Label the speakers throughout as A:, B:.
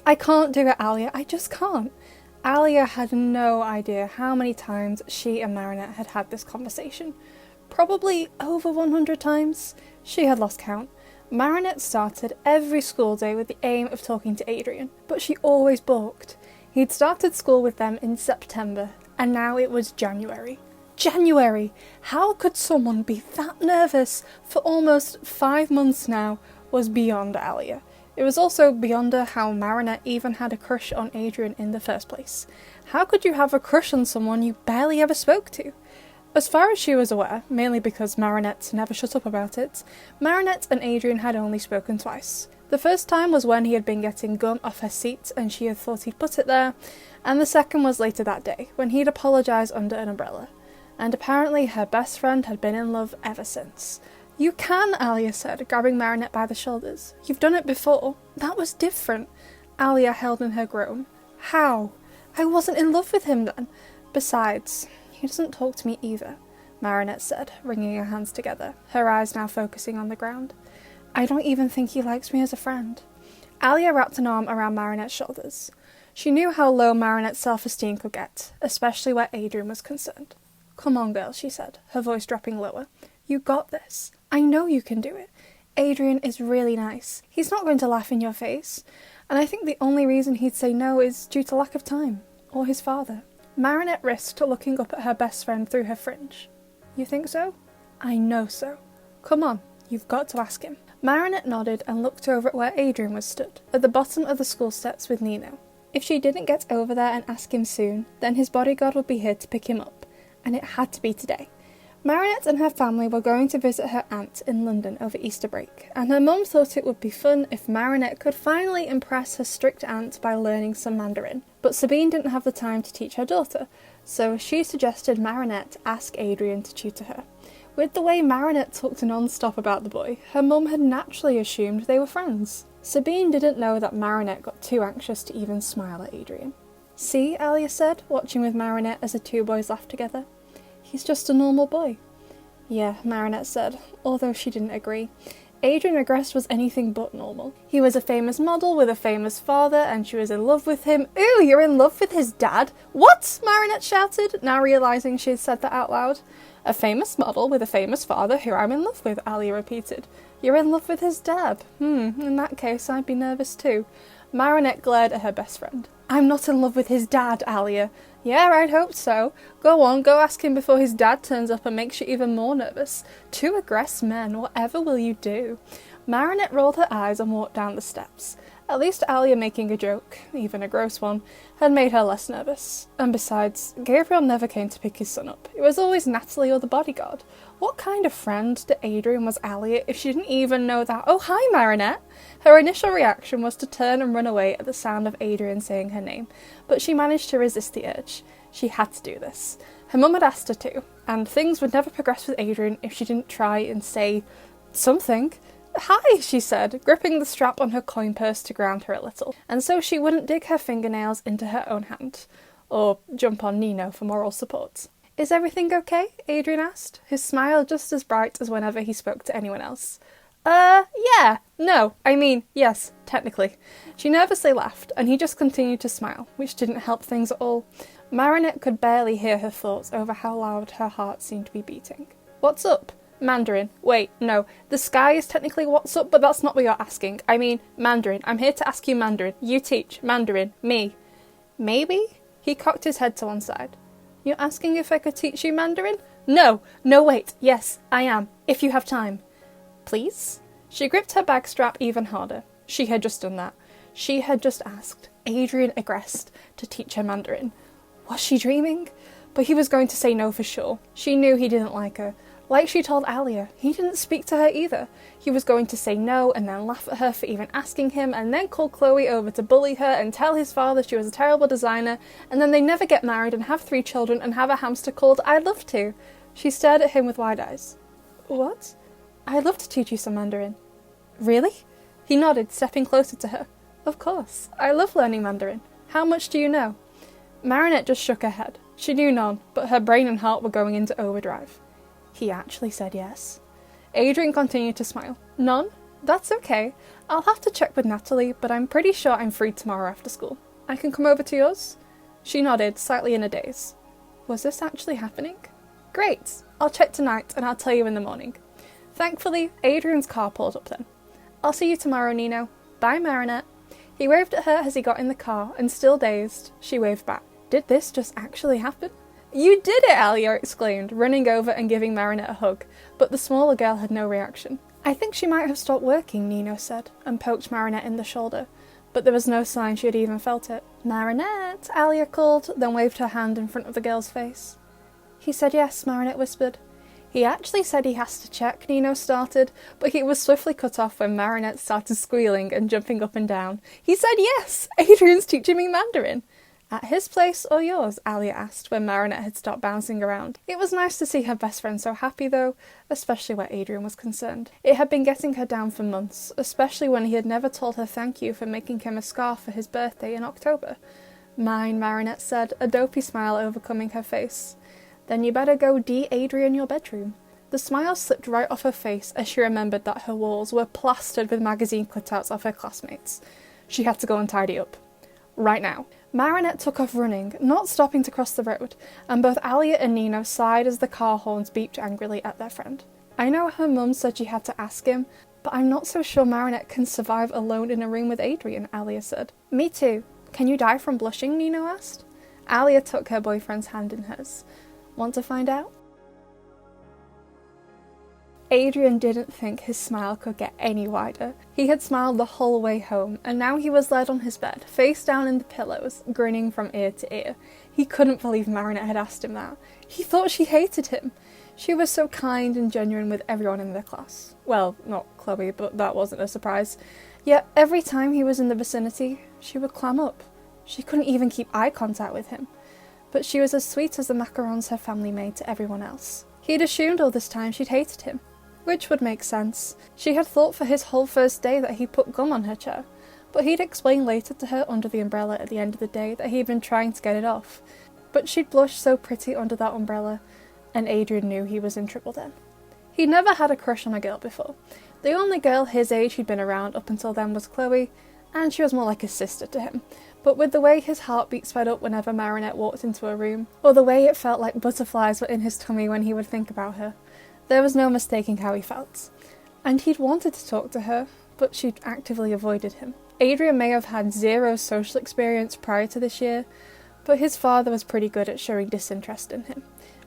A: I can't do it, Alia. I just can't. Alia had no idea how many times she and Marinette had had this conversation. Probably over 100 times. She had lost count. Marinette started every school day with the aim of talking to Adrien, but she always balked. He'd started school with them in September, and now it was January. January! How could someone be that nervous for almost 5 months now was beyond Alia. It was also beyond her how Marinette even had a crush on Adrien in the first place. How could you have a crush on someone you barely ever spoke to? As far as she was aware, mainly because Marinette never shut up about it, Marinette and Adrien had only spoken twice. The first time was when he had been getting gum off her seat and she had thought he'd put it there, and the second was later that day, when he'd apologised under an umbrella. And apparently her best friend had been in love ever since. You can, Alia said, grabbing Marinette by the shoulders. You've done it before. That was different. Alia held in her groan. How? I wasn't in love with him then. Besides, he doesn't talk to me either, Marinette said, wringing her hands together, her eyes now focusing on the ground. I don't even think he likes me as a friend. Alia wrapped an arm around Marinette's shoulders. She knew how low Marinette's self-esteem could get, especially where Adrien was concerned. Come on, girl, she said, her voice dropping lower. You got this. I know you can do it. Adrien is really nice. He's not going to laugh in your face. And I think the only reason he'd say no is due to lack of time. Or his father. Marinette risked looking up at her best friend through her fringe. You think so? I know so. Come on, you've got to ask him. Marinette nodded and looked over at where Adrien was stood, at the bottom of the school steps with Nino. If she didn't get over there and ask him soon, then his bodyguard would be here to pick him up. And it had to be today. Marinette and her family were going to visit her aunt in London over Easter break, and her mum thought it would be fun if Marinette could finally impress her strict aunt by learning some Mandarin. But Sabine didn't have the time to teach her daughter, so she suggested Marinette ask Adrien to tutor her. With the way Marinette talked non-stop about the boy, her mum had naturally assumed they were friends. Sabine didn't know that Marinette got too anxious to even smile at Adrien. See, Alia said, watching with Marinette as the two boys laughed together. He's just a normal boy. Yeah, Marinette said, although she didn't agree. Adrien Regress was anything but normal. He was a famous model with a famous father, and she was in love with him. Ooh, you're in love with his dad? What? Marinette shouted, now realising she had said that out loud. A famous model with a famous father who I'm in love with, Alia repeated. You're in love with his dad? In that case I'd be nervous too. Marinette glared at her best friend. I'm not in love with his dad, Alia. Yeah, I'd hope so. Go on, go ask him before his dad turns up and makes you even more nervous. Two aggressed men, whatever will you do? Marinette rolled her eyes and walked down the steps. At least Alia making a joke, even a gross one, had made her less nervous. And besides, Gabriel never came to pick his son up. It was always Natalie or the bodyguard. What kind of friend to Adrien was Alia if she didn't even know that? Oh, hi, Marinette! Her initial reaction was to turn and run away at the sound of Adrien saying her name, but she managed to resist the urge. She had to do this. Her mum had asked her to, and things would never progress with Adrien if she didn't try and say something. Hi, she said, gripping the strap on her coin purse to ground her a little, and so she wouldn't dig her fingernails into her own hand, or jump on Nino for moral support. Is everything okay? Adrien asked, his smile just as bright as whenever he spoke to anyone else. Yeah. No, I mean, yes, technically. She nervously laughed, and he just continued to smile, which didn't help things at all. Marinette could barely hear her thoughts over how loud her heart seemed to be beating. What's up? Mandarin. Wait, no. The sky is technically what's up, but that's not what you're asking. I mean, Mandarin. I'm here to ask you Mandarin. You teach. Mandarin. Me. Maybe? He cocked his head to one side. You're asking if I could teach you Mandarin? No. No, wait. Yes, I am. If you have time. Please? She gripped her bag strap even harder. She had just done that. She had just asked Adrien Agreste to teach her Mandarin. Was she dreaming? But he was going to say no for sure. She knew he didn't like her. Like she told Alia, he didn't speak to her either. He was going to say no and then laugh at her for even asking him and then call Chloe over to bully her and tell his father she was a terrible designer, and then they never get married and have 3 children and have a hamster called I'd love to. She stared at him with wide eyes. What? I'd love to teach you some Mandarin. Really? He nodded, stepping closer to her. Of course. I love learning Mandarin. How much do you know? Marinette just shook her head. She knew none, but her brain and heart were going into overdrive. He actually said yes. Adrien continued to smile. None? That's okay. I'll have to check with Natalie, but I'm pretty sure I'm free tomorrow after school. I can come over to yours? She nodded, slightly in a daze. Was this actually happening? Great. I'll check tonight and I'll tell you in the morning. Thankfully, Adrian's car pulled up then. I'll see you tomorrow, Nino. Bye, Marinette. He waved at her as he got in the car, and still dazed, she waved back. Did this just actually happen? You did it, Alia exclaimed, running over and giving Marinette a hug, but the smaller girl had no reaction. I think she might have stopped working, Nino said, and poked Marinette in the shoulder, but there was no sign she had even felt it. Marinette, Alia called, then waved her hand in front of the girl's face. He said yes, Marinette whispered. He actually said he has to check, Nino started, but he was swiftly cut off when Marinette started squealing and jumping up and down. He said yes! Adrian's teaching me Mandarin. At his place or yours? Alia asked when Marinette had stopped bouncing around. It was nice to see her best friend so happy though, especially where Adrian was concerned. It had been getting her down for months, especially when he had never told her thank you for making him a scarf for his birthday in October. Mine, Marinette said, a dopey smile overcoming her face. Then you better go de-Adrian your bedroom. The smile slipped right off her face as she remembered that her walls were plastered with magazine cutouts of her classmates. She had to go and tidy up. Right now. Marinette took off running, not stopping to cross the road, and both Alia and Nino sighed as the car horns beeped angrily at their friend. I know her mum said she had to ask him, but I'm not so sure Marinette can survive alone in a room with Adrian, Alia said. Me too. Can you die from blushing? Nino asked. Alia took her boyfriend's hand in hers. Want to find out? Adrian didn't think his smile could get any wider. He had smiled the whole way home, and now he was laid on his bed, face down in the pillows, grinning from ear to ear. He couldn't believe Marinette had asked him that. He thought she hated him. She was so kind and genuine with everyone in the class. Well, not Chloe, but that wasn't a surprise. Yet every time he was in the vicinity, she would clam up. She couldn't even keep eye contact with him. But she was as sweet as the macarons her family made to everyone else. He'd assumed all this time she'd hated him. Which would make sense. She had thought for his whole first day that he put gum on her chair, but he'd explain later to her under the umbrella at the end of the day that he'd been trying to get it off. But she'd blushed so pretty under that umbrella, and Adrian knew he was in trouble then. He'd never had a crush on a girl before. The only girl his age he'd been around up until then was Chloe, and she was more like a sister to him. But with the way his heartbeat sped up whenever Marinette walked into a room, or the way it felt like butterflies were in his tummy when he would think about her, there was no mistaking how he felt. And he'd wanted to talk to her, but she'd actively avoided him. Adrian may have had zero social experience prior to this year, but his father was pretty good at showing disinterest in him.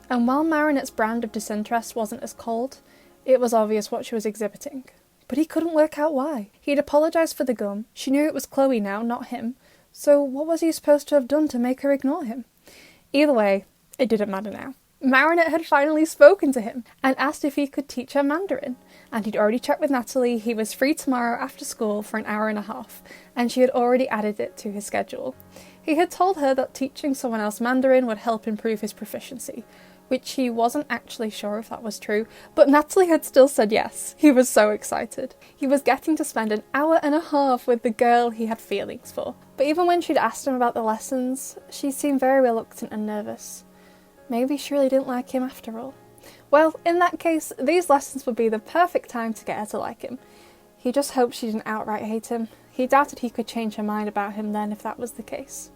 A: And while Marinette's brand of disinterest wasn't as cold, it was obvious what she was exhibiting. But he couldn't work out why. He'd apologised for the gum. She knew it was Chloe now, not him. So what was he supposed to have done to make her ignore him? Either way, it didn't matter now. Marinette had finally spoken to him and asked if he could teach her Mandarin, and he'd already checked with Natalie he was free tomorrow after school for an hour and a half, and she had already added it to his schedule. He had told her that teaching someone else Mandarin would help improve his proficiency, which he wasn't actually sure if that was true, but Natalie had still said yes. He was so excited. He was getting to spend an hour and a half with the girl he had feelings for. But even when she'd asked him about the lessons, she seemed very reluctant and nervous. Maybe she really didn't like him after all. Well, in that case, these lessons would be the perfect time to get her to like him. He just hoped she didn't outright hate him. He doubted he could change her mind about him then if that was the case.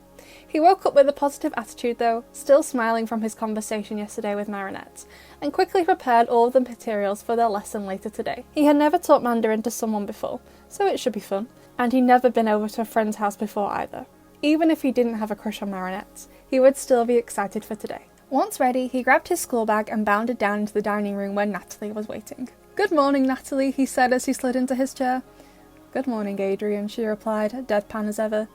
A: He woke up with a positive attitude though, still smiling from his conversation yesterday with Marinette, and quickly prepared all of the materials for their lesson later today. He had never taught Mandarin to someone before, so it should be fun, and he'd never been over to a friend's house before either. Even if he didn't have a crush on Marinette, he would still be excited for today. Once ready, he grabbed his school bag and bounded down into the dining room where Natalie was waiting. "Good morning, Natalie," he said as he slid into his chair. "Good morning, Adrian," she replied, deadpan as ever.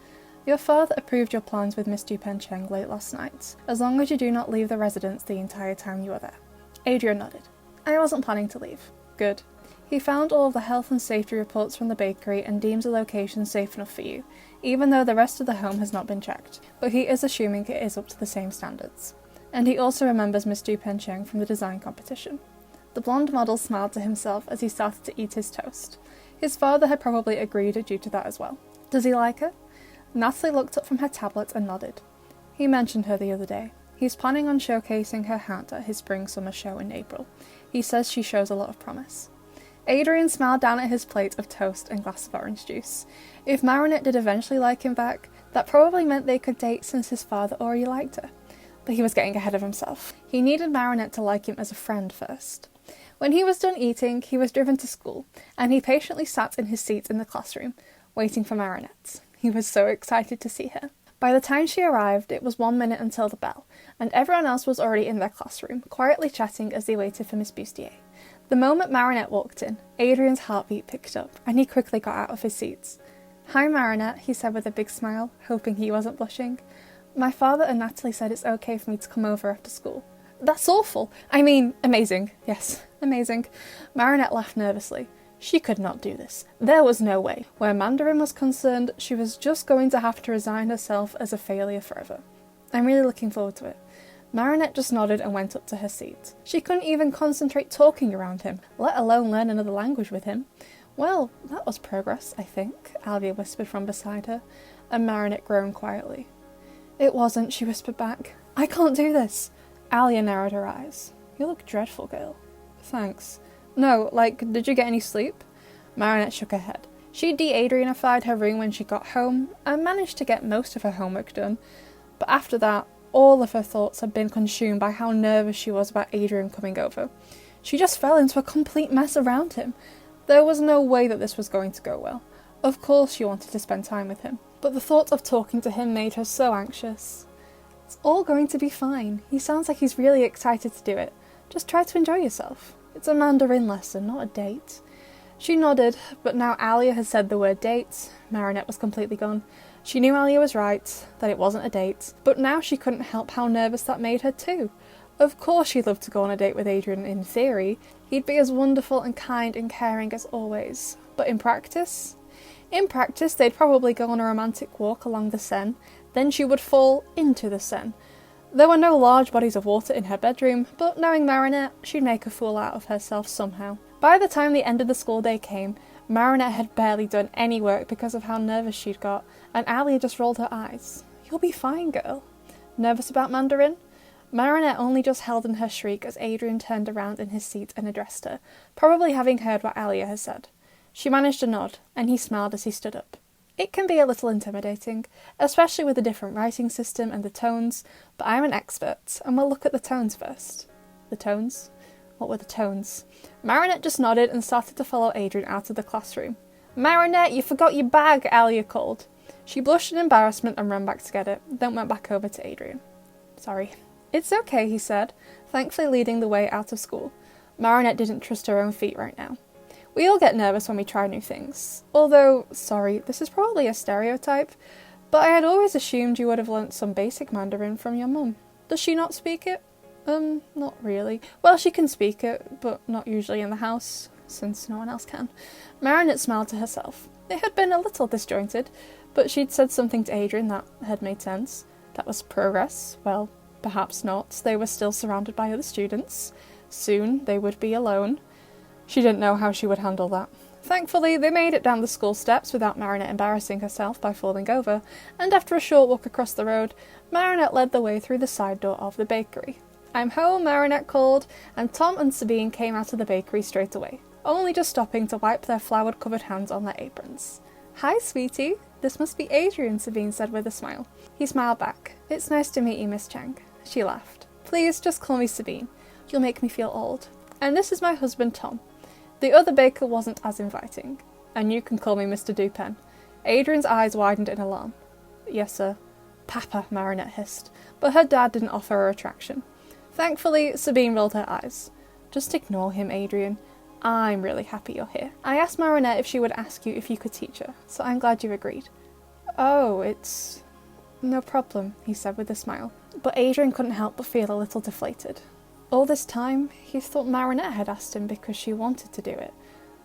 A: "Your father approved your plans with Miss Dupencheng late last night, as long as you do not leave the residence the entire time you are there." Adrian nodded. "I wasn't planning to leave." "Good. He found all of the health and safety reports from the bakery and deems the location safe enough for you, even though the rest of the home has not been checked, but he is assuming it is up to the same standards. And he also remembers Miss Dupencheng from the design competition." The blonde model smiled to himself as he started to eat his toast. His father had probably agreed due to that as well. "Does he like her?" Natalie looked up from her tablet and nodded. "He mentioned her the other day. He's planning on showcasing her hat at his spring-summer show in April. He says she shows a lot of promise." Adrian smiled down at his plate of toast and glass of orange juice. If Marinette did eventually like him back, that probably meant they could date since his father already liked her. But he was getting ahead of himself. He needed Marinette to like him as a friend first. When he was done eating, he was driven to school, and he patiently sat in his seat in the classroom, waiting for Marinette. He was so excited to see her. By the time she arrived, it was 1 minute until the bell, and everyone else was already in their classroom, quietly chatting as they waited for Miss Bustier. The moment Marinette walked in, Adrian's heartbeat picked up, and he quickly got out of his seat. "Hi, Marinette," he said with a big smile, hoping he wasn't blushing. "My father and Natalie said it's okay for me to come over after school." "That's awful! I mean, amazing. Yes, amazing." Marinette laughed nervously. She could not do this. There was no way. Where Mandarin was concerned, she was just going to have to resign herself as a failure forever. "I'm really looking forward to it." Marinette just nodded and went up to her seat. She couldn't even concentrate talking around him, let alone learn another language with him. "Well, that was progress, I think," Alia whispered from beside her, and Marinette groaned quietly. "It wasn't," she whispered back. "I can't do this." Alia narrowed her eyes. "You look dreadful, girl." "Thanks." "No, did you get any sleep?" Marinette shook her head. She de-Adrianified her room when she got home, and managed to get most of her homework done, but after that, all of her thoughts had been consumed by how nervous she was about Adrian coming over. She just fell into a complete mess around him. There was no way that this was going to go well. Of course she wanted to spend time with him, but the thought of talking to him made her so anxious. "It's all going to be fine. He sounds like he's really excited to do it. Just try to enjoy yourself. It's a Mandarin lesson, not a date." She nodded, but now Alia had said the word date, Marinette was completely gone. She knew Alia was right, that it wasn't a date, but now she couldn't help how nervous that made her too. Of course she'd love to go on a date with Adrian in theory. He'd be as wonderful and kind and caring as always. But in practice? In practice, they'd probably go on a romantic walk along the Seine, then she would fall into the Seine. There were no large bodies of water in her bedroom, but knowing Marinette, she'd make a fool out of herself somehow. By the time the end of the school day came, Marinette had barely done any work because of how nervous she'd got, and Alia just rolled her eyes. "You'll be fine, girl." Nervous about Mandarin? Marinette only just held in her shriek as Adrian turned around in his seat and addressed her, probably having heard what Alia had said. She managed to nod, and he smiled as he stood up. It can be a little intimidating, especially with the different writing system and the tones, but I'm an expert, and we'll look at the tones first. The tones? What were the tones? Marinette just nodded and started to follow Adrian out of the classroom. "Marinette, you forgot your bag," Alia called. She blushed in embarrassment and ran back to get it, then went back over to Adrian. "Sorry." "It's okay," he said, thankfully leading the way out of school. Marinette didn't trust her own feet right now. We all get nervous when we try new things. Although, sorry, this is probably a stereotype, but I had always assumed you would have learnt some basic Mandarin from your mum. Does she not speak it? Not really. Well, she can speak it, but not usually in the house, since no one else can. Marinette smiled to herself. It had been a little disjointed, but she'd said something to Adrian that had made sense. That was progress. Well, perhaps not. They were still surrounded by other students. Soon they would be alone. She didn't know how she would handle that. Thankfully, they made it down the school steps without Marinette embarrassing herself by falling over, and after a short walk across the road, Marinette led the way through the side door of the bakery. "I'm home," Marinette called, and Tom and Sabine came out of the bakery straight away, only just stopping to wipe their flour-covered hands on their aprons. "Hi, sweetie. This must be Adrian," Sabine said with a smile. He smiled back. "It's nice to meet you, Miss Chang." She laughed. "Please, just call me Sabine. You'll make me feel old. And this is my husband, Tom." The other baker wasn't as inviting. "And you can call me Mr. Dupin." Adrian's eyes widened in alarm. "Yes, sir." "Papa," Marinette hissed, but her dad didn't offer her attraction. Thankfully, Sabine rolled her eyes. "Just ignore him, Adrian. I'm really happy you're here. I asked Marinette if she would ask you if you could teach her, so I'm glad you agreed." "Oh, it's no problem," he said with a smile. But Adrian couldn't help but feel a little deflated. All this time, he thought Marinette had asked him because she wanted to do it,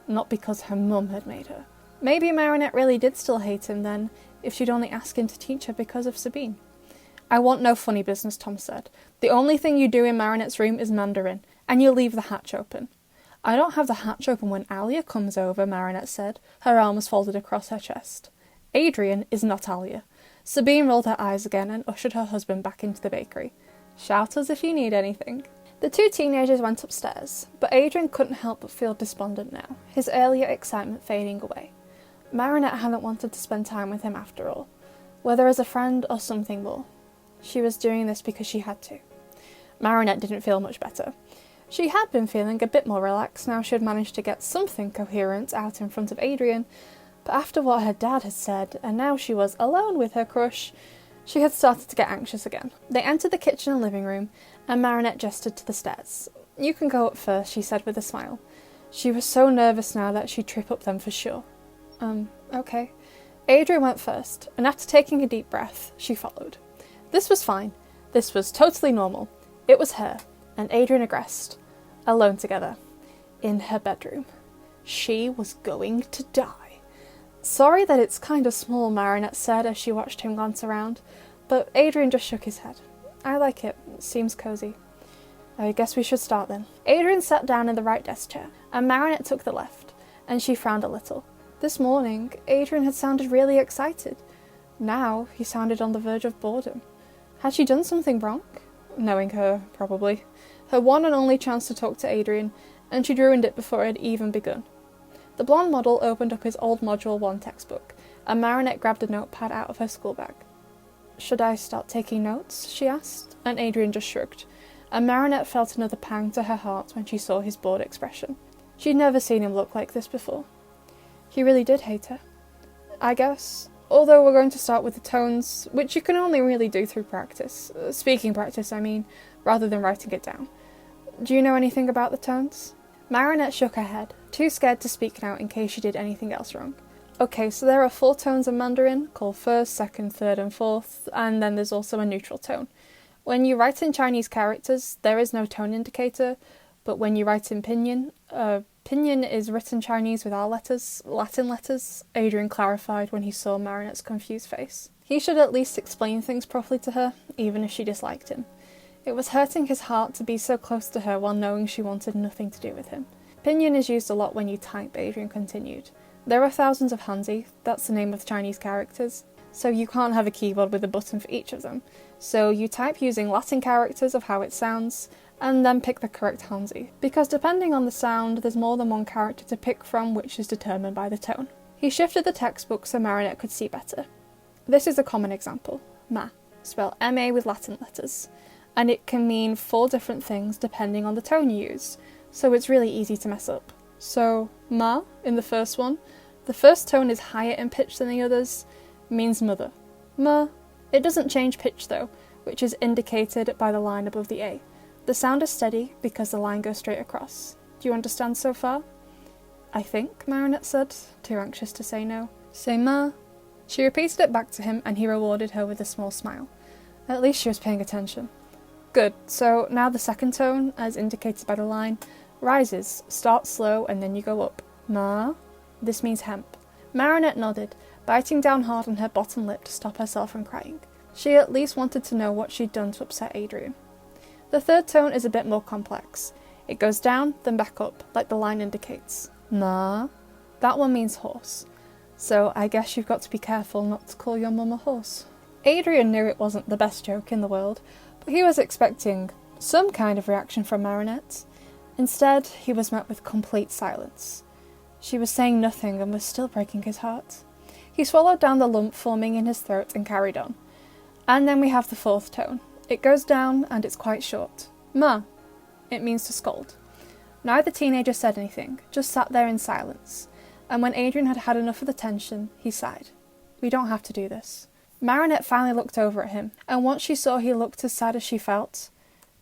A: not because her mum had made her. Maybe Marinette really did still hate him then, if she'd only asked him to teach her because of Sabine. "I want no funny business," Tom said. "The only thing you do in Marinette's room is Mandarin, and you leave the hatch open." "I don't have the hatch open when Alia comes over," Marinette said, her arms folded across her chest. "Adrian is not Alia." Sabine rolled her eyes again and ushered her husband back into the bakery. "Shout us if you need anything." The two teenagers went upstairs, but Adrian couldn't help but feel despondent now, his earlier excitement fading away. Marinette hadn't wanted to spend time with him after all, whether as a friend or something more. She was doing this because she had to. Marinette didn't feel much better. She had been feeling a bit more relaxed now she had managed to get something coherent out in front of Adrian, but after what her dad had said, and now she was alone with her crush, she had started to get anxious again. They entered the kitchen and living room, and Marinette gestured to the stairs. "You can go up first," she said with a smile. She was so nervous now that she'd trip up them for sure. Okay. Adrian went first, and after taking a deep breath, she followed. This was fine. This was totally normal. It was her, and Adrian aggressed, alone together, in her bedroom. She was going to die. "Sorry that it's kind of small," Marinette said as she watched him glance around, but Adrian just shook his head. "I like it. Seems cozy. I guess we should start then." Adrian sat down in the right desk chair, and Marinette took the left, and she frowned a little. This morning, Adrian had sounded really excited. Now, he sounded on the verge of boredom. Had she done something wrong? Knowing her, probably. Her one and only chance to talk to Adrian, and she'd ruined it before it had even begun. The blonde model opened up his old Module 1 textbook, and Marinette grabbed a notepad out of her school bag. "Should I start taking notes?" she asked, and Adrian just shrugged, and Marinette felt another pang to her heart when she saw his bored expression. She'd never seen him look like this before. He really did hate her. "I guess, although we're going to start with the tones, which you can only really do through practice. Speaking practice, I mean, rather than writing it down. Do you know anything about the tones?" Marinette shook her head, too scared to speak now in case she did anything else wrong. "Okay, so there are 4 tones in Mandarin, called first, second, third, and fourth, and then there's also a neutral tone. When you write in Chinese characters, there is no tone indicator, but when you write in pinyin, pinyin is written Chinese with our letters, Latin letters," Adrian clarified when he saw Marinette's confused face. He should at least explain things properly to her, even if she disliked him. It was hurting his heart to be so close to her while knowing she wanted nothing to do with him. "Pinyin is used a lot when you type," Adrian continued. "There are thousands of Hanzi, that's the name of the Chinese characters, so you can't have a keyboard with a button for each of them. So you type using Latin characters of how it sounds, and then pick the correct Hanzi, because depending on the sound, there's more than one character to pick from, which is determined by the tone." He shifted the textbook so Marinette could see better. This is a common example. Ma, spelled M-A with Latin letters, and it can mean 4 different things depending on the tone you use, so it's really easy to mess up. So, ma, in the first one, the first tone is higher in pitch than the others, means mother. Ma. It doesn't change pitch though, which is indicated by the line above the A. The sound is steady because the line goes straight across. Do you understand so far? "I think," Marinette said, too anxious to say no. "Say ma." She repeated it back to him, and he rewarded her with a small smile. At least she was paying attention. "Good, so now the second tone, as indicated by the line, rises, starts slow, and then you go up. Ma. This means hemp." Marinette nodded, biting down hard on her bottom lip to stop herself from crying. She at least wanted to know what she'd done to upset Adrian. The third tone is a bit more complex. It goes down, then back up, like the line indicates. Na. That one means horse. So I guess you've got to be careful not to call your mum a horse. Adrian knew it wasn't the best joke in the world, but he was expecting some kind of reaction from Marinette. Instead, he was met with complete silence. She was saying nothing and was still breaking his heart. He swallowed down the lump forming in his throat and carried on. And then we have the fourth tone. It goes down and it's quite short. Ma. It means to scold. Neither teenager said anything, just sat there in silence. And when Adrian had had enough of the tension, he sighed. "We don't have to do this." Marinette finally looked over at him, and once she saw he looked as sad as she felt,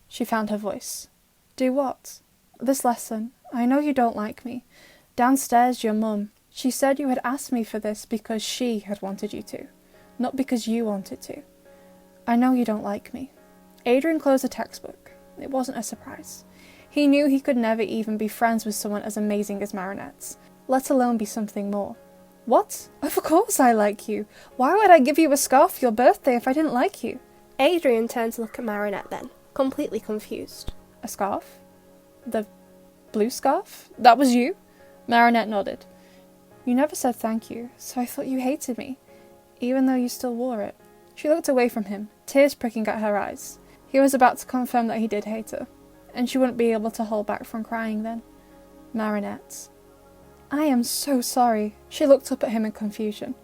A: she found her voice. "Do what?" "This lesson. I know you don't like me. Downstairs, your mum. She said you had asked me for this because she had wanted you to, not because you wanted to. I know you don't like me." Adrian closed the textbook. It wasn't a surprise. He knew he could never even be friends with someone as amazing as Marinette, let alone be something more. "What? Of course I like you. Why would I give you a scarf for your birthday if I didn't like you?" Adrian turned to look at Marinette then, completely confused. "A scarf? The blue scarf? That was you?" Marinette nodded. "You never said thank you, so I thought you hated me, even though you still wore it." She looked away from him, tears pricking at her eyes. He was about to confirm that he did hate her. and she wouldn't be able to hold back from crying then. Marinette. I am so sorry. She looked up at him in confusion.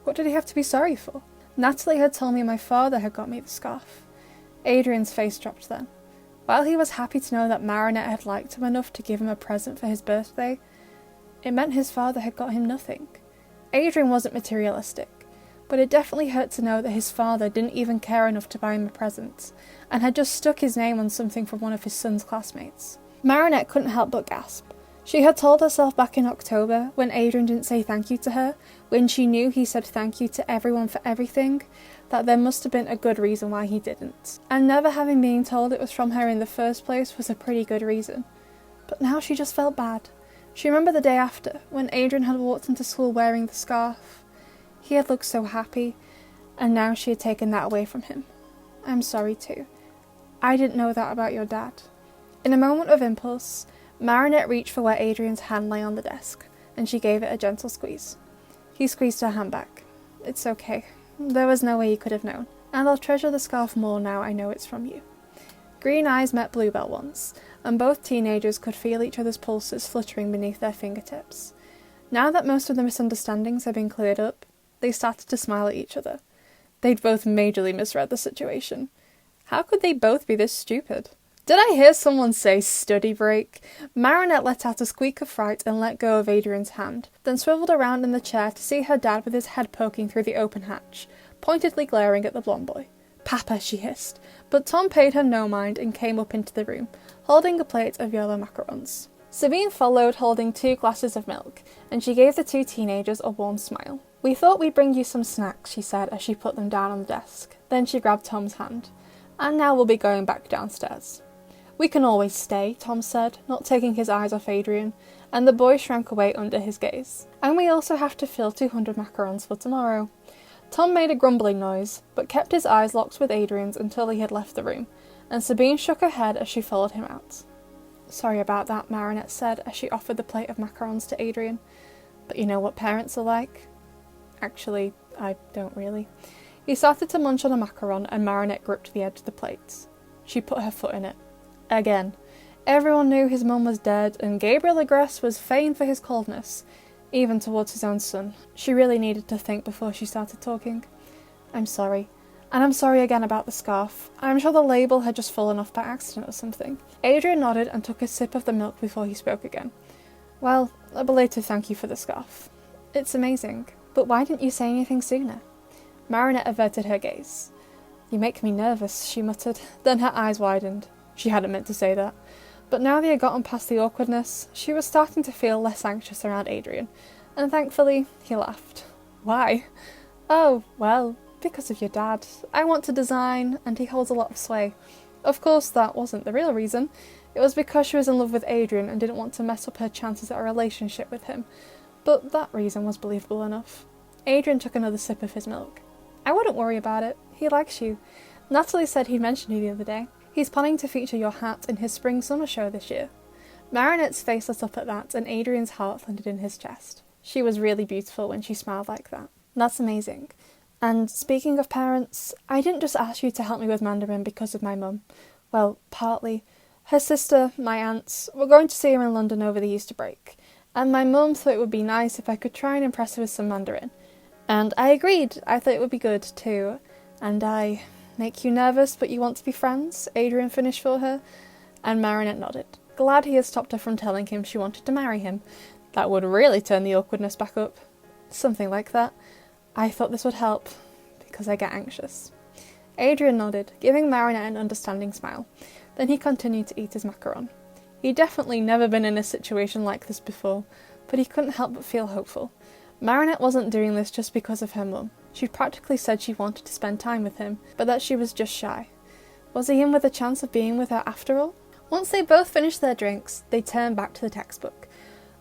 A: What did he have to be sorry for? Natalie had told me my father had got me the scarf. Adrian's face dropped then. While he was happy to know that Marinette had liked him enough to give him a present for his birthday, it meant his father had got him nothing. Adrian wasn't materialistic, but it definitely hurt to know that his father didn't even care enough to buy him a present, and had just stuck his name on something from one of his son's classmates. Marinette couldn't help but gasp. She had told herself back in October, when Adrian didn't say thank you to her, when she knew he said thank you to everyone for everything, that there must have been a good reason why he didn't. And never having been told it was from her in the first place was a pretty good reason. But now she just felt bad. She remembered the day after, when Adrian had walked into school wearing the scarf. He had looked so happy, and now she had taken that away from him. I'm sorry too. I didn't know that about your dad. In a moment of impulse, Marinette reached for where Adrian's hand lay on the desk, and she gave it a gentle squeeze. He squeezed her hand back. It's okay. There was no way he could have known, and I'll treasure the scarf more now I know it's from you. Green eyes met Bluebell once, and both teenagers could feel each other's pulses fluttering beneath their fingertips. Now that most of the misunderstandings had been cleared up, they started to smile at each other. They'd both majorly misread the situation. How could they both be this stupid? Did I hear someone say study break? Marinette let out a squeak of fright and let go of Adrian's hand, then swiveled around in the chair to see her dad with his head poking through the open hatch, pointedly glaring at the blonde boy. Papa, she hissed, but Tom paid her no mind and came up into the room, holding a plate of yellow macarons. Sabine followed, holding 2 glasses of milk, and she gave the 2 teenagers a warm smile. We thought we'd bring you some snacks, she said as she put them down on the desk. Then she grabbed Tom's hand. And now we'll be going back downstairs. We can always stay, Tom said, not taking his eyes off Adrian, and the boy shrank away under his gaze. And we also have to fill 200 macarons for tomorrow. Tom made a grumbling noise, but kept his eyes locked with Adrian's until he had left the room, and Sabine shook her head as she followed him out. Sorry about that, Marinette said as she offered the plate of macarons to Adrian. But you know what parents are like? Actually, I don't really. He started to munch on a macaron and Marinette gripped the edge of the plate. She put her foot in it. Again. Everyone knew his mum was dead, and Gabriel Agreste was famed for his coldness, even towards his own son. She really needed to think before she started talking. I'm sorry. And I'm sorry again about the scarf. I'm sure the label had just fallen off by accident or something. Adrian nodded and took a sip of the milk before he spoke again. Well, a belated thank you for the scarf. It's amazing. But why didn't you say anything sooner? Marinette averted her gaze. You make me nervous, she muttered. Then her eyes widened. She hadn't meant to say that. But now they had gotten past the awkwardness, she was starting to feel less anxious around Adrian. And thankfully, he laughed. Why? Oh, well, because of your dad. I want to design, and he holds a lot of sway. Of course, that wasn't the real reason. It was because she was in love with Adrian and didn't want to mess up her chances at a relationship with him. But that reason was believable enough. Adrian took another sip of his milk. I wouldn't worry about it. He likes you. Natalie said he mentioned you the other day. He's planning to feature your hat in his spring-summer show this year. Marinette's face lit up at that, and Adrian's heart landed in his chest. She was really beautiful when she smiled like that. That's amazing. And speaking of parents, I didn't just ask you to help me with Mandarin because of my mum. Well, partly. Her sister, my aunts, were going to see her in London over the Easter break, and my mum thought it would be nice if I could try and impress her with some Mandarin. And I agreed. I thought it would be good, too. And I... Make you nervous, but you want to be friends? Adrian finished for her, and Marinette nodded, glad he had stopped her from telling him she wanted to marry him. That would really turn the awkwardness back up. Something like that. I thought this would help, because I get anxious. Adrian nodded, giving Marinette an understanding smile. Then he continued to eat his macaron. He'd definitely never been in a situation like this before, but he couldn't help but feel hopeful. Marinette wasn't doing this just because of her mum. She'd practically said she wanted to spend time with him, but that she was just shy. Was he in with a chance of being with her after all? Once they both finished their drinks, they turned back to the textbook.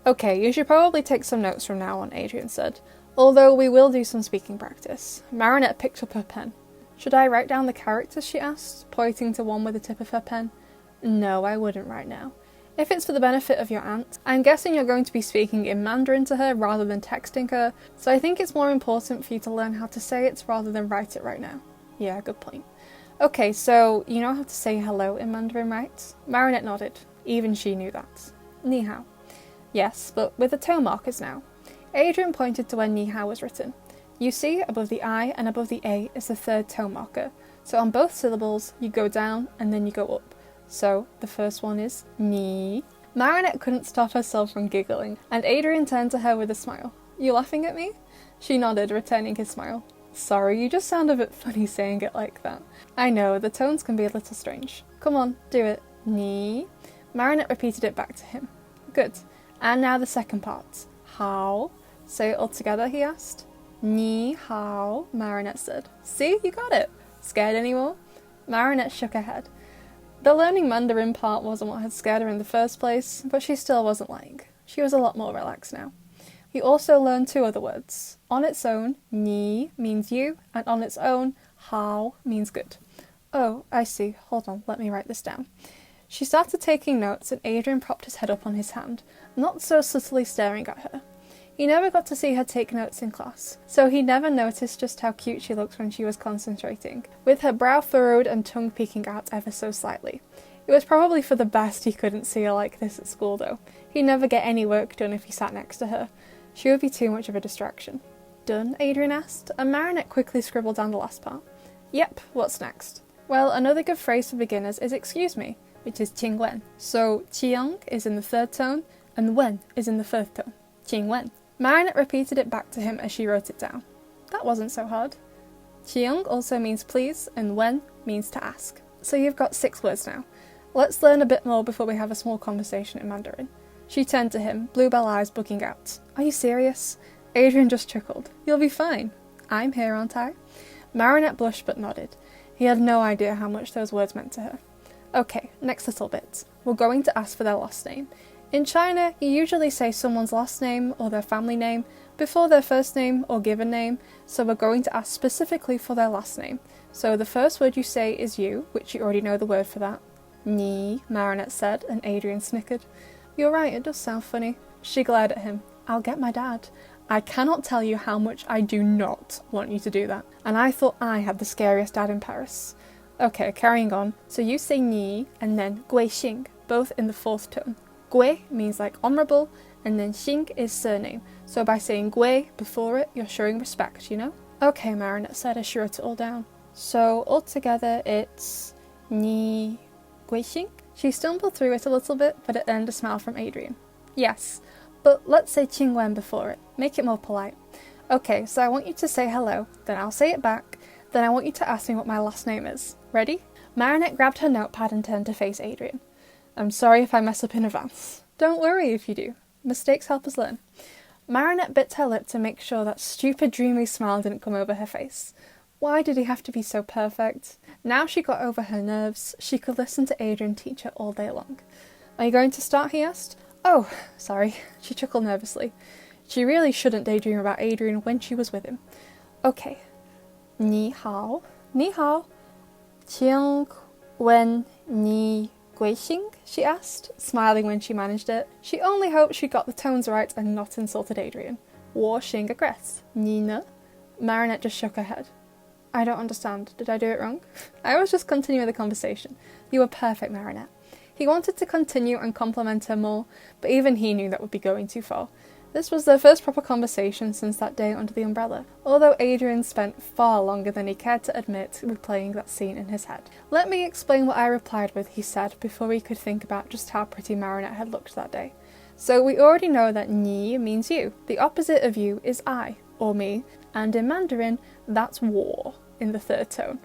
A: Okay, you should probably take some notes from now on, Adrian said, although we will do some speaking practice. Marinette picked up her pen. Should I write down the characters, she asked, pointing to one with the tip of her pen. No, I wouldn't right now. If it's for the benefit of your aunt, I'm guessing you're going to be speaking in Mandarin to her rather than texting her, so I think it's more important for you to learn how to say it rather than write it right now. Yeah, good point. Okay, so you know how to say hello in Mandarin, right? Marinette nodded. Even she knew that. Ni hao. Yes, but with the toe markers now. Adrian pointed to where ni hao was written. You see, above the I and above the A is the third toe marker. So on both syllables, you go down and then you go up. So the first one is ni. Marinette couldn't stop herself from giggling, and Adrian turned to her with a smile. You laughing at me? She nodded, returning his smile. Sorry, you just sound a bit funny saying it like that. I know, the tones can be a little strange. Come on, do it. Ni. Marinette repeated it back to him. Good. And now the second part. How? Say it all together, he asked. Ni hao, Marinette said. See, you got it. Scared anymore? Marinette shook her head. The learning Mandarin part wasn't what had scared her in the first place, but she still wasn't lying. She was a lot more relaxed now. You also learned 2 other words. On its own, ni means you, and on its own, hao means good. Oh, I see. Hold on, let me write this down. She started taking notes, and Adrian propped his head up on his hand, not so subtly staring at her. He never got to see her take notes in class, so he never noticed just how cute she looked when she was concentrating, with her brow furrowed and tongue peeking out ever so slightly. It was probably for the best he couldn't see her like this at school though. He'd never get any work done if he sat next to her. She would be too much of a distraction. Done? Adrian asked, and Marinette quickly scribbled down the last part. Yep, what's next? Well, another good phrase for beginners is excuse me, which is qing wen. So qiang is in the third tone, and wen is in the fourth tone. Qing wen. Marinette repeated it back to him as she wrote it down. That wasn't so hard. Qiang also means please, and wen means to ask. So you've got 6 words now. Let's learn a bit more before we have a small conversation in Mandarin. She turned to him, bluebell eyes bugging out. Are you serious? Adrian just chuckled. You'll be fine. I'm here, aren't I? Marinette blushed but nodded. He had no idea how much those words meant to her. Okay, next little bit. We're going to ask for their last name. In China, you usually say someone's last name or their family name before their first name or given name, so we're going to ask specifically for their last name. So the first word you say is you, which you already know the word for that. Ni, Marinette said, and Adrian snickered. You're right, it does sound funny. She glared at him. I'll get my dad. I cannot tell you how much I do not want you to do that. And I thought I had the scariest dad in Paris. Okay, carrying on. So you say ni and then gui xing, both in the 4th tone. Gui means like honourable, and then xing is surname. So by saying gui before it, you're showing respect, you know? Okay, Marinette said as she wrote it all down. So altogether it's ni gui xing. She stumbled through it a little bit, but it earned a smile from Adrian. Yes, but let's say qing wen before it. Make it more polite. Okay, so I want you to say hello, then I'll say it back, then I want you to ask me what my last name is. Ready? Marinette grabbed her notepad and turned to face Adrian. I'm sorry if I mess up in advance. Don't worry if you do. Mistakes help us learn. Marinette bit her lip to make sure that stupid dreamy smile didn't come over her face. Why did he have to be so perfect? Now she got over her nerves. She could listen to Adrian teach her all day long. Are you going to start? He asked. Oh, sorry. She chuckled nervously. She really shouldn't daydream about Adrian when she was with him. Okay. Ni hao. Ni hao. Qing wen ni gui xing? She asked, smiling when she managed it. She only hoped she got the tones right and not insulted Adrian. Wo xing aggressed. Ni ne? Marinette just shook her head. I don't understand. Did I do it wrong? I was just continuing the conversation. You were perfect, Marinette. He wanted to continue and compliment her more, but even he knew that would be going too far. This was their first proper conversation since that day under the umbrella, although Adrian spent far longer than he cared to admit replaying that scene in his head. Let me explain what I replied with, he said, before he could think about just how pretty Marinette had looked that day. So we already know that ni means you. The opposite of you is I, or me, and in Mandarin, that's war, in the 3rd tone.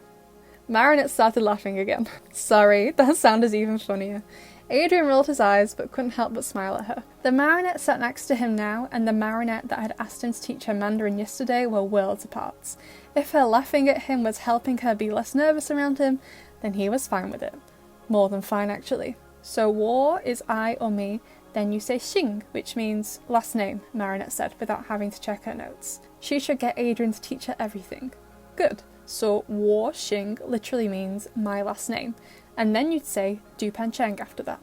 A: Marinette started laughing again. Sorry, that sound is even funnier. Adrian rolled his eyes, but couldn't help but smile at her. The Marinette sat next to him now, and the Marinette that had asked him to teach her Mandarin yesterday were worlds apart. If her laughing at him was helping her be less nervous around him, then he was fine with it. More than fine, actually. So war is I or me, then you say xing, which means last name, Marinette said, without having to check her notes. She should get Adrian to teach her everything. Good. So wo xing literally means my last name, and then you'd say du pan cheng after that.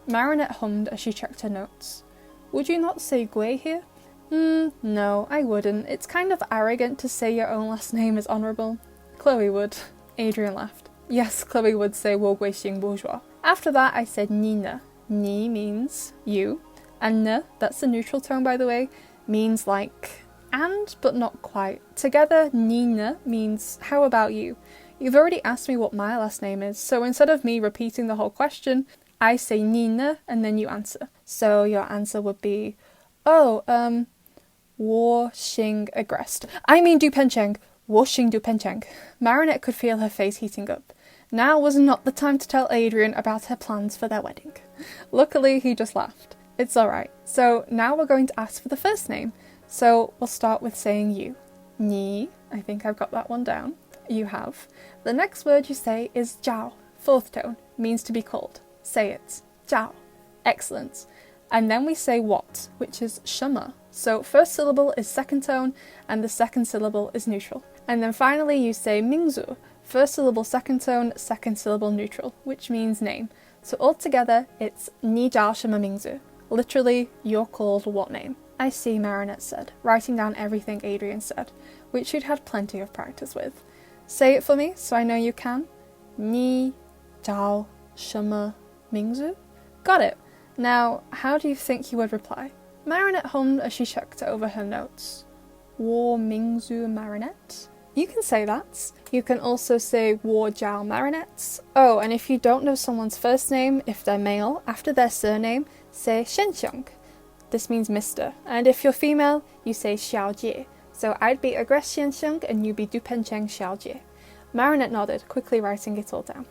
A: Marinette hummed as she checked her notes. Would you not say gui here? No, I wouldn't. It's kind of arrogant to say your own last name is honourable. Chloe would. Adrian laughed. Yes, Chloe would say 我贵姓不说. After that, I said 你呢. Ni means you, and ne, that's the neutral tone by the way, means like and, but not quite. Together, 你呢 means how about you? You've already asked me what my last name is, so instead of me repeating the whole question, I say 你呢 and then you answer. So your answer would be, oh, 我姓 aggressed. I mean du pencheng. 我姓 du pencheng. Marinette could feel her face heating up. Now was not the time to tell Adrian about her plans for their wedding. Luckily, he just laughed. It's alright. So now we're going to ask for the first name. So we'll start with saying you. Ni, I think I've got that one down. You have. The next word you say is jiao, fourth tone, means to be called. Say it. Jiao. Excellent. And then we say what, which is 什么. So first syllable is second tone, and the second syllable is neutral. And then finally you say 名字, first syllable second tone, second syllable neutral, which means name. So altogether, it's 你叫什么名字? Literally, you're called what name? I see, Marinette said, writing down everything Adrian said, which she'd had plenty of practice with. Say it for me, so I know you can. 你叫什么名字? Got it. Now, how do you think he would reply? Marinette hummed as she checked over her notes. 我名字 Marinette? You can say that. You can also say 我叫 Marinette. Oh, and if you don't know someone's first name, if they're male, after their surname, say 先生. This means Mr. And if you're female, you say 小姐. So I'd be aggress 先生 and you'd be du pencheng 小姐. Marinette nodded, quickly writing it all down.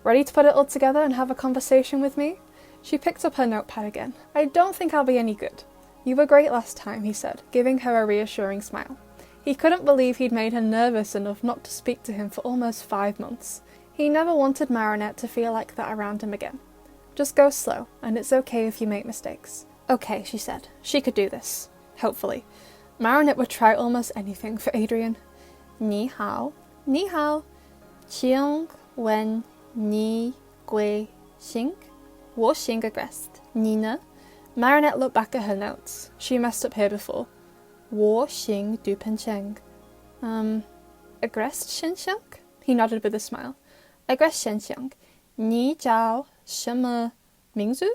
A: Ready to put it all together and have a conversation with me? She picked up her notepad again. I don't think I'll be any good. You were great last time, he said, giving her a reassuring smile. He couldn't believe he'd made her nervous enough not to speak to him for almost 5 months. He never wanted Marinette to feel like that around him again. Just go slow, and it's okay if you make mistakes. Okay, she said. She could do this. Hopefully. Marinette would try almost anything for Adrian. 你好,你好,请问你贵姓?我姓 aggressed. 你呢? Marinette looked back at her notes. She messed up here before. 我姓 du pencheng. Aggressed 先生? He nodded with a smile. Aggressed 先生. 你叫什么名字?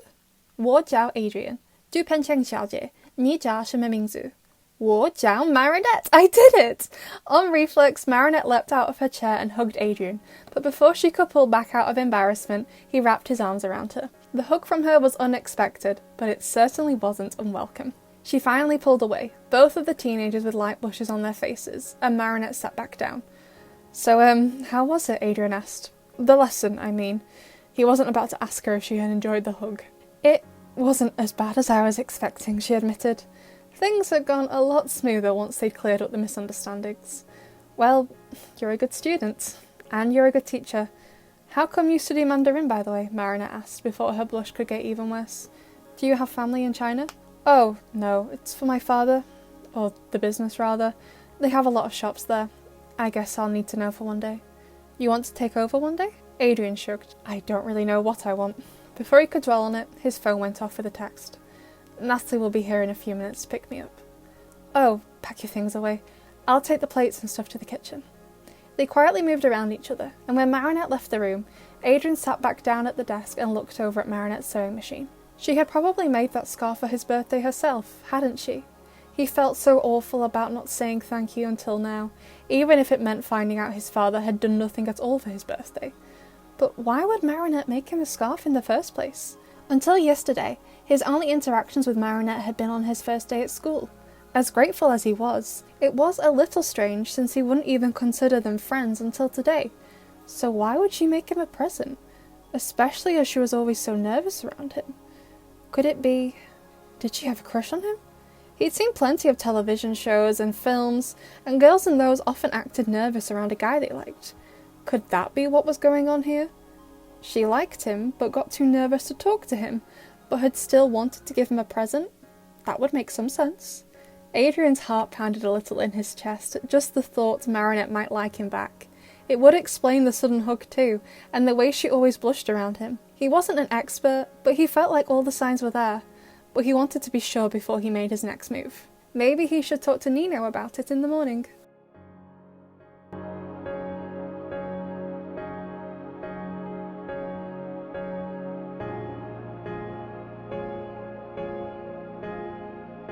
A: 我叫 Adrian. Du pencheng 小姐. 你叫什么名字? 我叫 Marinette. I did it! On reflex, Marinette leapt out of her chair and hugged Adrian, but before she could pull back out of embarrassment, he wrapped his arms around her. The hug from her was unexpected, but it certainly wasn't unwelcome. She finally pulled away, both of the teenagers with light blushes on their faces, and Marinette sat back down. So, how was it? Adrian asked. The lesson, I mean. He wasn't about to ask her if she had enjoyed the hug. It wasn't as bad as I was expecting, she admitted. Things had gone a lot smoother once they'd cleared up the misunderstandings. Well, you're a good student, and you're a good teacher. How come you study Mandarin, by the way? Marinette asked, before her blush could get even worse. Do you have family in China? Oh, no, it's for my father. Or the business, rather. They have a lot of shops there. I guess I'll need to know for one day. You want to take over one day? Adrian shrugged. I don't really know what I want. Before he could dwell on it, his phone went off with a text. Natalie will be here in a few minutes to pick me up. Oh, pack your things away. I'll take the plates and stuff to the kitchen. They quietly moved around each other, and when Marinette left the room, Adrian sat back down at the desk and looked over at Marinette's sewing machine. She had probably made that scarf for his birthday herself, hadn't she? He felt so awful about not saying thank you until now, even if it meant finding out his father had done nothing at all for his birthday. But why would Marinette make him a scarf in the first place? Until yesterday, his only interactions with Marinette had been on his first day at school. As grateful as he was, it was a little strange since he wouldn't even consider them friends until today. So why would she make him a present? Especially as she was always so nervous around him. Could it be... Did she have a crush on him? He'd seen plenty of television shows and films, and girls in those often acted nervous around a guy they liked. Could that be what was going on here? She liked him, but got too nervous to talk to him, but had still wanted to give him a present? That would make some sense. Adrian's heart pounded a little in his chest at just the thought Marinette might like him back. It would explain the sudden hug too, and the way she always blushed around him. He wasn't an expert, but he felt like all the signs were there. But he wanted to be sure before he made his next move. Maybe he should talk to Nino about it in the morning.